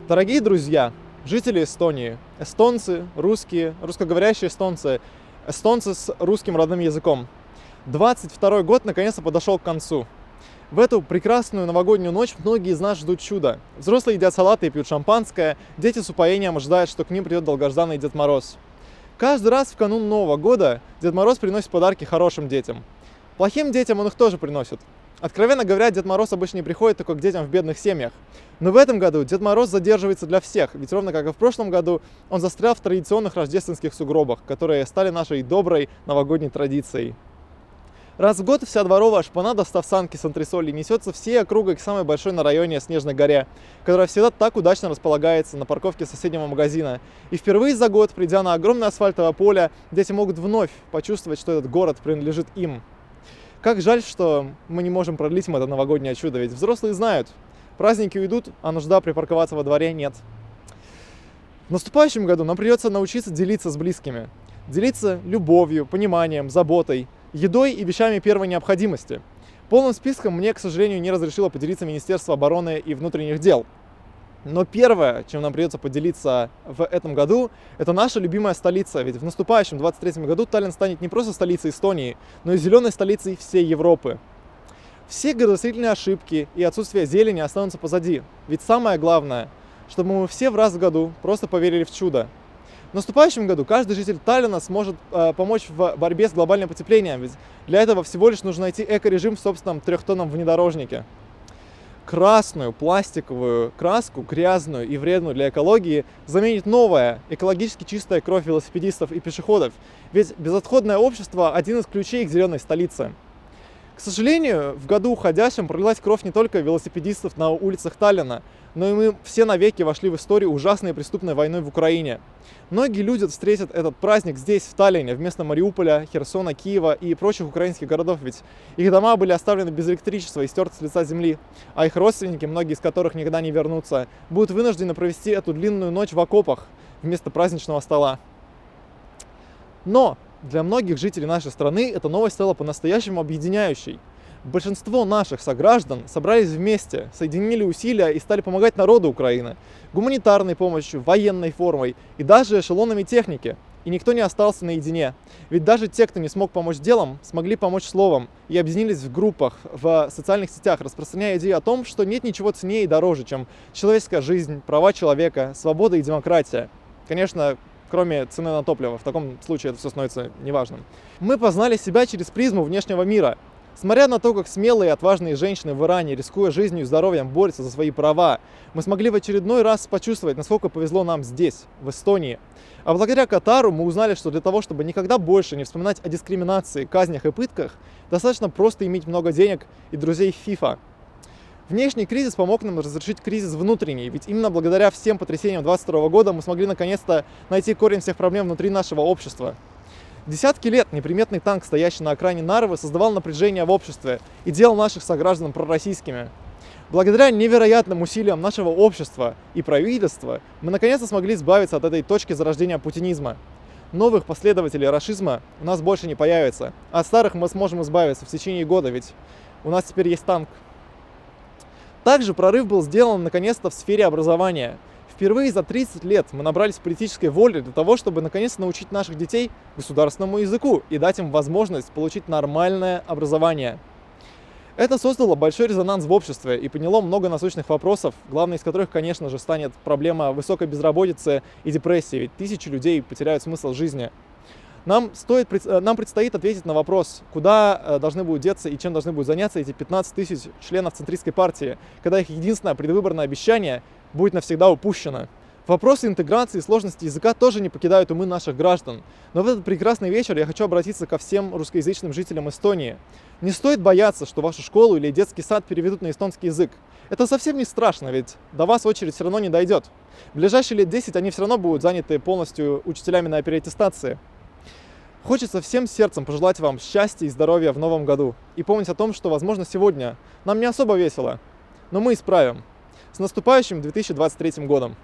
Дорогие друзья, жители Эстонии, эстонцы, русские, русскоговорящие эстонцы, эстонцы с русским родным языком. 22 год наконец-то подошел к концу. В эту прекрасную новогоднюю ночь многие из нас ждут чуда. Взрослые едят салаты и пьют шампанское, дети с упоением ожидают, что к ним придет долгожданный Дед Мороз. Каждый раз в канун Нового года Дед Мороз приносит подарки хорошим детям. Плохим детям он их тоже приносит. Откровенно говоря, Дед Мороз обычно не приходит только к детям в бедных семьях. Но в этом году Дед Мороз задерживается для всех, ведь ровно как и в прошлом году, он застрял в традиционных рождественских сугробах, которые стали нашей доброй новогодней традицией. Раз в год вся дворовая шпана, достав санки с антресолей, несется всей округой к самой большой на районе Снежной горе, которая всегда так удачно располагается на парковке соседнего магазина. И впервые за год, придя на огромное асфальтовое поле, дети могут вновь почувствовать, что этот город принадлежит им. Как жаль, что мы не можем продлить им это новогоднее чудо, ведь взрослые знают, праздники уйдут, а нужда припарковаться во дворе нет. В наступающем году нам придется научиться делиться с близкими. Делиться любовью, пониманием, заботой, едой и вещами первой необходимости. Полным списком мне, к сожалению, не разрешило поделиться Министерство обороны и внутренних дел. Но первое, чем нам придется поделиться в этом году, это наша любимая столица. Ведь в наступающем 23-м году Таллин станет не просто столицей Эстонии, но и зеленой столицей всей Европы. Все градостроительные ошибки и отсутствие зелени останутся позади. Ведь самое главное, чтобы мы все в раз в году просто поверили в чудо. В наступающем году каждый житель Таллина сможет помочь в борьбе с глобальным потеплением, ведь для этого всего лишь нужно найти эко-режим в собственном трехтонном внедорожнике. Красную пластиковую краску, грязную и вредную для экологии, заменит новая, экологически чистая кровь велосипедистов и пешеходов, ведь безотходное общество – один из ключей к зеленой столице. К сожалению, в году уходящем пролилась кровь не только велосипедистов на улицах Таллина, но и мы все навеки вошли в историю ужасной преступной войной в Украине. Многие люди встретят этот праздник здесь, в Таллине, вместо Мариуполя, Херсона, Киева и прочих украинских городов, ведь их дома были оставлены без электричества и стерты с лица земли, а их родственники, многие из которых никогда не вернутся, будут вынуждены провести эту длинную ночь в окопах вместо праздничного стола. Но для многих жителей нашей страны эта новость стала по-настоящему объединяющей. Большинство наших сограждан собрались вместе, соединили усилия и стали помогать народу Украины гуманитарной помощью, военной формой и даже эшелонами техники. И никто не остался наедине. Ведь даже те, кто не смог помочь делом, смогли помочь словом и объединились в группах в социальных сетях, распространяя идею о том, что нет ничего ценнее и дороже, чем человеческая жизнь, права человека, свобода и демократия. Конечно, кроме цены на топливо. В таком случае это все становится неважным. Мы познали себя через призму внешнего мира. Смотря на то, как смелые и отважные женщины в Иране, рискуя жизнью и здоровьем, борются за свои права, мы смогли в очередной раз почувствовать, насколько повезло нам здесь, в Эстонии. А благодаря Катару мы узнали, что для того, чтобы никогда больше не вспоминать о дискриминации, казнях и пытках, достаточно просто иметь много денег и друзей в FIFA. Внешний кризис помог нам разрешить кризис внутренний, ведь именно благодаря всем потрясениям 2022 года мы смогли наконец-то найти корень всех проблем внутри нашего общества. Десятки лет неприметный танк, стоящий на окраине Нарвы, создавал напряжение в обществе и делал наших сограждан пророссийскими. Благодаря невероятным усилиям нашего общества и правительства мы наконец-то смогли избавиться от этой точки зарождения путинизма. Новых последователей рашизма у нас больше не появится, а от старых мы сможем избавиться в течение года, ведь у нас теперь есть танк. Также прорыв был сделан наконец-то в сфере образования. Впервые за 30 лет мы набрались политической воли для того, чтобы наконец-то научить наших детей государственному языку и дать им возможность получить нормальное образование. Это создало большой резонанс в обществе и подняло много насущных вопросов, главной из которых, конечно же, станет проблема высокой безработицы и депрессии, ведь тысячи людей потеряют смысл жизни. Нам предстоит ответить на вопрос, куда должны будут деться и чем должны будут заняться эти 15 тысяч членов центристской партии, когда их единственное предвыборное обещание будет навсегда упущено. Вопросы интеграции и сложности языка тоже не покидают умы наших граждан. Но в этот прекрасный вечер я хочу обратиться ко всем русскоязычным жителям Эстонии. Не стоит бояться, что вашу школу или детский сад переведут на эстонский язык. Это совсем не страшно, ведь до вас очередь все равно не дойдет. В ближайшие лет 10 они все равно будут заняты полностью учителями на переаттестации. Хочется всем сердцем пожелать вам счастья и здоровья в новом году. И помнить о том, что, возможно, сегодня нам не особо весело, но мы исправим. С наступающим 2023 годом!